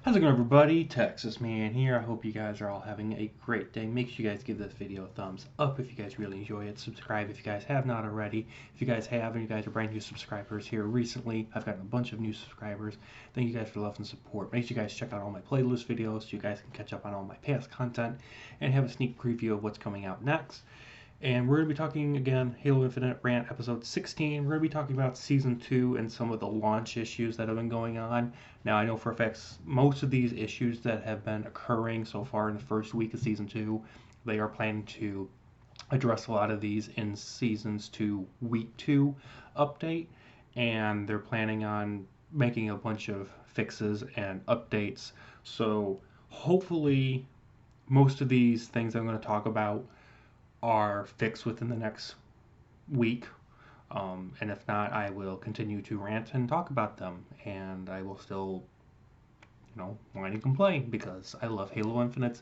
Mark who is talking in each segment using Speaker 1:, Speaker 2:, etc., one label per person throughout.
Speaker 1: How's it going, everybody? Texas Man here. I hope you guys are all having a great day. Make sure you guys give this video a thumbs up if you guys really enjoy it. Subscribe if you guys have not already. If you guys have and you guys are brand new subscribers here recently, I've gotten a bunch of new subscribers. Thank you guys for the love and support. Make sure you guys check out all my playlist videos so you guys can catch up on all my past content and have a sneak preview of what's coming out next. And we're going to be talking again, Halo Infinite Rant episode 16. We're going to be talking about season 2 and some of the launch issues that have been going on. Now, I know for a fact most of these issues that have been occurring so far in the first week of season 2, they are planning to address a lot of these in seasons 2 week 2 update. And they're planning on making a bunch of fixes and updates. So hopefully most of these things I'm going to talk about are fixed within the next week. And if not, I will continue to rant and talk about them. And I will still, whine and complain because I love Halo Infinite's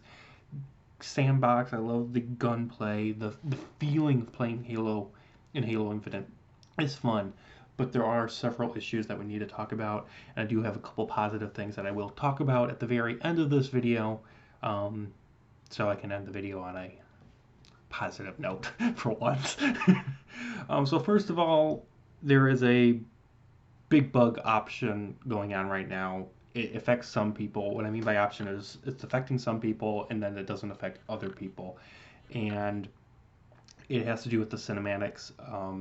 Speaker 1: sandbox. I love the gunplay, the feeling of playing Halo in Halo Infinite is fun. But there are several issues that we need to talk about. And I do have a couple positive things that I will talk about at the very end of this video. So I can end the video on a positive note for once. So first of all, there is a big bug option going on right now. It affects some people. What I mean by option is it's affecting some people and then it doesn't affect other people. And it has to do with the cinematics.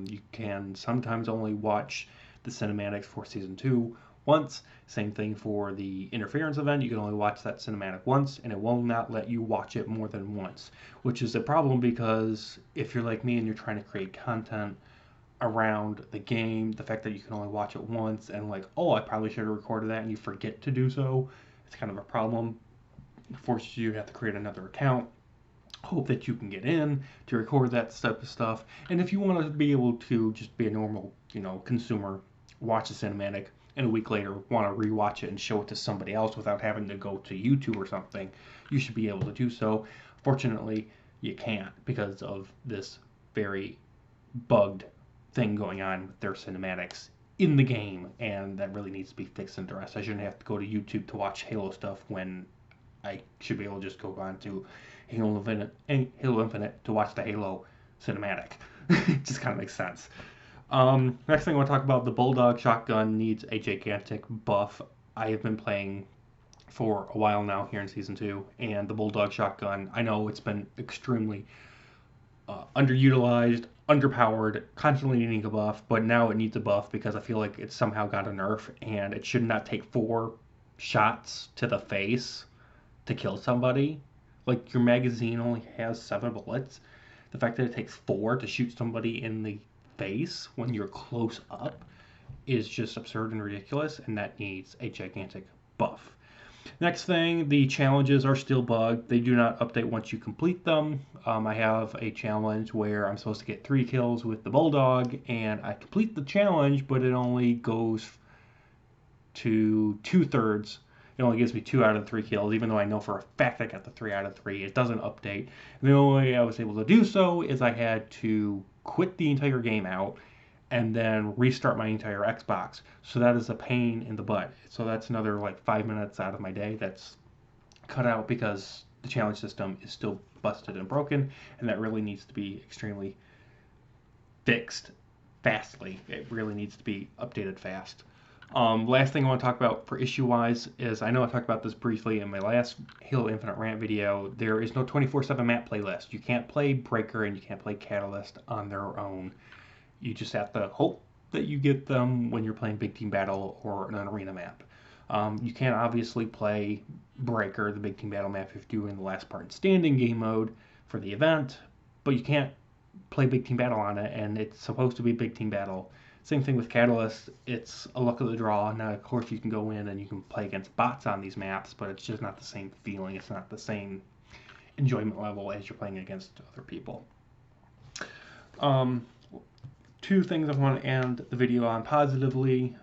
Speaker 1: You can sometimes only watch the cinematics for season 2 once. Same thing for the interference event. You can only watch that cinematic once, and it will not let you watch it more than once, which is a problem because if you're like me and you're trying to create content around the game, the fact that you can only watch it once and like, oh, I probably should have recorded that, and you forget to do so, it's kind of a problem. It forces you to have to create another account, hope that you can get in to record that type of stuff. And if you want to be able to just be a normal, consumer, watch the cinematic, and a week later want to rewatch it and show it to somebody else without having to go to YouTube or something, you should be able to do so. Fortunately, you can't because of this very bugged thing going on with their cinematics in the game, and that really needs to be fixed and addressed. I shouldn't have to go to YouTube to watch Halo stuff when I should be able to just go on to Halo Infinite to watch the Halo cinematic. It just kind of makes sense. Next thing I want to talk about, the Bulldog shotgun needs a gigantic buff. I have been playing for a while now here in season 2, and the Bulldog shotgun, I know it's been extremely underutilized, underpowered, constantly needing a buff, but now it needs a buff because I feel like it's somehow got a nerf, and it should not take 4 shots to the face to kill somebody. Like, your magazine only has 7 bullets. The fact that it takes 4 to shoot somebody in the face when you're close up is just absurd and ridiculous, and that needs a gigantic buff. Next thing, the challenges are still bugged. They do not update once you complete them. I have a challenge where I'm supposed to get 3 kills with the Bulldog, and I complete the challenge, but it only goes to 2/3. It only gives me 2 out of 3 kills, even though I know for a fact I got the 3 out of 3. It doesn't update. And the only way I was able to do so is I had to quit the entire game out and then restart my entire Xbox. So that is a pain in the butt. So that's another like 5 minutes out of my day that's cut out because the challenge system is still busted and broken, and that really needs to be extremely fixed fastly. It really needs to be updated fast. Last thing I want to talk about for issue-wise is, I know I talked about this briefly in my last Halo Infinite Rant video, there is no 24/7 map playlist. You can't play Breaker and you can't play Catalyst on their own. You just have to hope that you get them when you're playing Big Team Battle or an arena map. You can't obviously play Breaker, the Big Team Battle map, if you're doing the last part in standing game mode for the event, but you can't play Big Team Battle on it, and it's supposed to be Big Team Battle. Same thing with Catalyst, it's a luck of the draw. Now, of course, you can go in and you can play against bots on these maps, but it's just not the same feeling. It's not the same enjoyment level as you're playing against other people. 2 things I want to end the video on positively.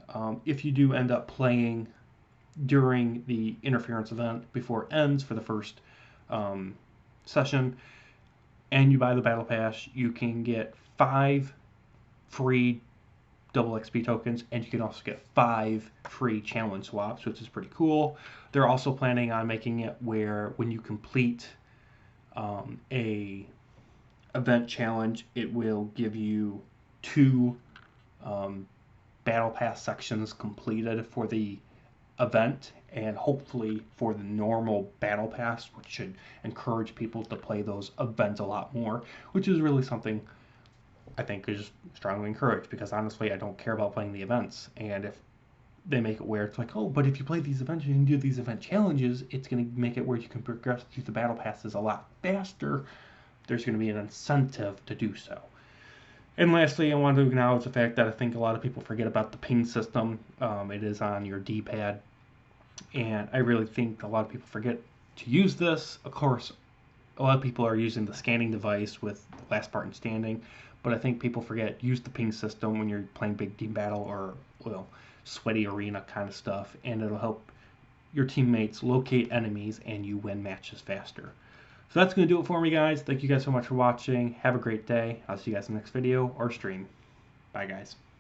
Speaker 1: If you do end up playing during the interference event before it ends for the first session, and you buy the Battle Pass, you can get 5 free double XP tokens, and you can also get 5 free challenge swaps, which is pretty cool. They're also planning on making it where when you complete a event challenge, it will give you 2 battle pass sections completed for the event, and hopefully for the normal battle pass, which should encourage people to play those events a lot more, which is really something I think is strongly encouraged, because honestly I don't care about playing the events. And if they make it where it's like, oh, but if you play these events, you can do these event challenges, it's going to make it where you can progress through the battle passes a lot faster. There's going to be an incentive to do so. And lastly, I want to acknowledge the fact that I think a lot of people forget about the ping system. It is on your D-pad, and I really think a lot of people forget to use this. Of course, a lot of people are using the scanning device with Last Spartan Standing, but I think people forget, use the ping system when you're playing big team battle or, well, sweaty arena kind of stuff, and it'll help your teammates locate enemies and you win matches faster. So that's going to do it for me, guys. Thank you guys so much for watching. Have a great day. I'll see you guys in the next video or stream. Bye, guys.